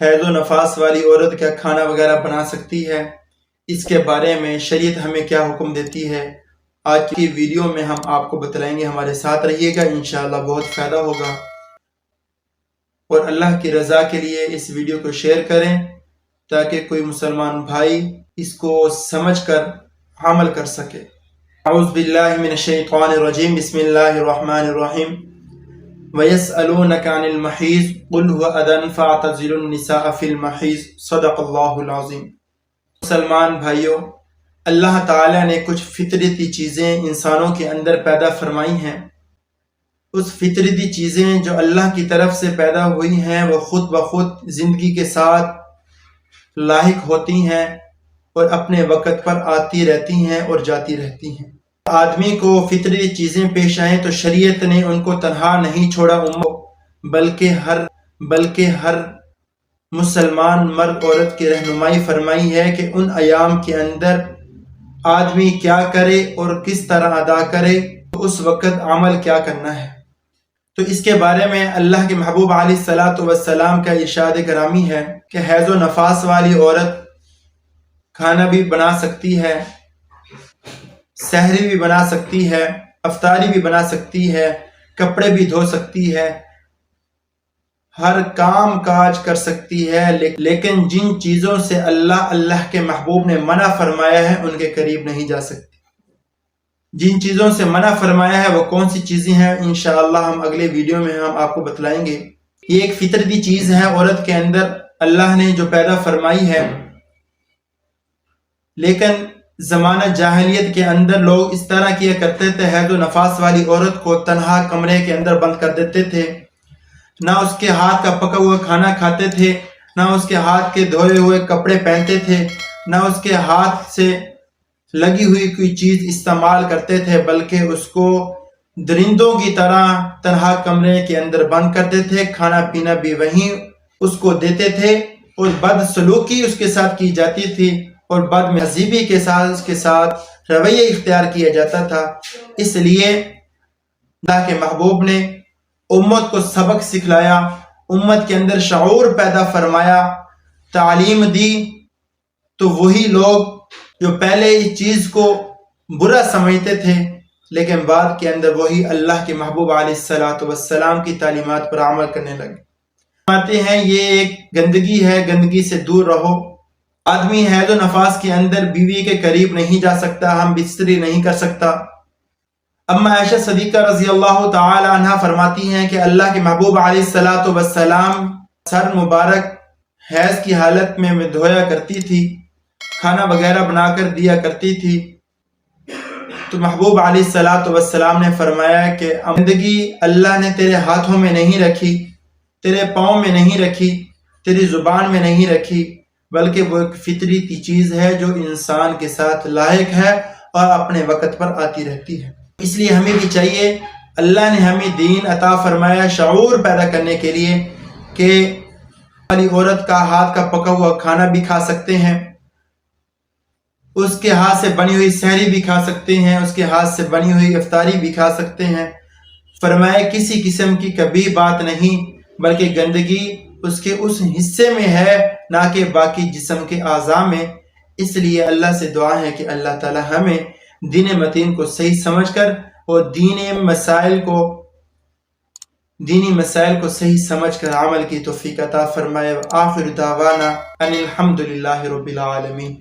حیض و نفاس والی عورت کیا کھانا وغیرہ بنا سکتی ہے؟ اس کے بارے میں شریعت ہمیں کیا حکم دیتی ہے؟ آج کی ویڈیو میں ہم آپ کو بتلائیں گے، ہمارے ساتھ رہیے گا، انشاءاللہ بہت فائدہ ہوگا۔ اور اللہ کی رضا کے لیے اس ویڈیو کو شیئر کریں تاکہ کوئی مسلمان بھائی اس کو سمجھ کر عمل کر سکے۔ اعوذ باللہ من الشیطان الرجیم، بسم اللہ الرحمن الرحیم۔ وَيَسْأَلُونَكَ عَنِ الْمَحِيضِ قُلْ هُوَ أَذًى فَاعْتَزِلُوا النِّسَاءَ فِي الْمَحِيضِ صدق اللہ العظیم۔ مسلمان بھائیوں، اللہ تعالیٰ نے کچھ فطرتی چیزیں انسانوں کے اندر پیدا فرمائی ہیں۔ اس فطرتی چیزیں جو اللہ کی طرف سے پیدا ہوئی ہیں وہ خود بخود زندگی کے ساتھ لاحق ہوتی ہیں اور اپنے وقت پر آتی رہتی ہیں اور جاتی رہتی ہیں۔ آدمی کو فطری چیزیں پیش آئیں تو شریعت نے ان کو تنہا نہیں چھوڑا، بلکہ ہر مسلمان مرد عورت کی رہنمائی فرمائی ہے کہ ان ایام کے اندر آدمی کیا کرے اور کس طرح ادا کرے، اس وقت عمل کیا کرنا ہے۔ تو اس کے بارے میں اللہ کے محبوب علیہ السلام کا ارشاد گرامی ہے کہ حیض و نفاس والی عورت کھانا بھی بنا سکتی ہے، سحری بھی بنا سکتی ہے، افطاری بھی بنا سکتی ہے، کپڑے بھی دھو سکتی ہے، ہر کام کاج کر سکتی ہے، لیکن جن چیزوں سے اللہ کے محبوب نے منع فرمایا ہے ان کے قریب نہیں جا سکتی۔ جن چیزوں سے منع فرمایا ہے وہ کون سی چیزیں ہیں، انشاءاللہ ہم اگلے ویڈیو میں ہم آپ کو بتلائیں گے۔ یہ ایک فطرتی چیز ہے عورت کے اندر اللہ نے جو پیدا فرمائی ہے، لیکن زمانہ جاہلیت کے اندر لوگ اس طرح کیا کرتے تھے، حیض و نفاس والی عورت کو تنہا کمرے کے اندر بند کر دیتے تھے، نہ اس کے ہاتھ کا پکا ہوا کھانا کھاتے تھے، نہ اس کے ہاتھ کے دھوئے ہوئے کپڑے پہنتے تھے، نہ اس کے ہاتھ سے لگی ہوئی کوئی چیز استعمال کرتے تھے، بلکہ اس کو درندوں کی طرح تنہا کمرے کے اندر بند کرتے تھے، کھانا پینا بھی وہیں اس کو دیتے تھے اور بدسلوکی اس کے ساتھ کی جاتی تھی اور بد مہذبی کے ساتھ اس کے ساتھ رویہ اختیار کیا جاتا تھا۔ اس لیے اللہ کے محبوب نے امت کو سبق سکھلایا، امت کے اندر شعور پیدا فرمایا، تعلیم دی، تو وہی لوگ جو پہلے اس چیز کو برا سمجھتے تھے لیکن بعد کے اندر وہی اللہ کے محبوب علیہ السلام کی تعلیمات پر عمل کرنے لگے۔ فرماتے ہیں یہ ایک گندگی ہے، گندگی سے دور رہو۔ آدمی حیض و نفاس کے اندر بیوی کے قریب نہیں جا سکتا، ہم بستری نہیں کر سکتا۔ اما عائشہ صدیقہ رضی اللہ تعالی عنہ فرماتی ہیں کہ اللہ کے محبوب علیہ السلام سر مبارک حیض کی حالت میں دھویا کرتی تھی، کھانا وغیرہ بنا کر دیا کرتی تھی۔ تو محبوب علیہ السلام نے فرمایا کہ گندگی اللہ نے تیرے ہاتھوں میں نہیں رکھی، تیرے پاؤں میں نہیں رکھی، تیری زبان میں نہیں رکھی، بلکہ وہ ایک فطری چیز ہے جو انسان کے ساتھ لاحق ہے اور اپنے وقت پر آتی رہتی ہے۔ اس لیے ہمیں بھی چاہیے، اللہ نے ہمیں دین عطا فرمایا شعور پیدا کرنے کے لیے کہ والی عورت کا ہاتھ کا پکا ہوا کھانا بھی کھا سکتے ہیں، اس کے ہاتھ سے بنی ہوئی سحری بھی کھا سکتے ہیں، اس کے ہاتھ سے بنی ہوئی افطاری بھی کھا سکتے ہیں۔ فرمایا کسی قسم کی کبھی بات نہیں، بلکہ گندگی اس کے اس حصے میں ہے نہ کہ باقی جسم کے اعضاء میں۔ اس لیے اللہ سے دعا ہے کہ اللہ تعالی ہمیں دین متین کو صحیح سمجھ کر اور دینی مسائل کو صحیح سمجھ کر عمل کی توفیق عطا فرمائے۔ آخر دعوانا ان الحمد للہ رب العالمین۔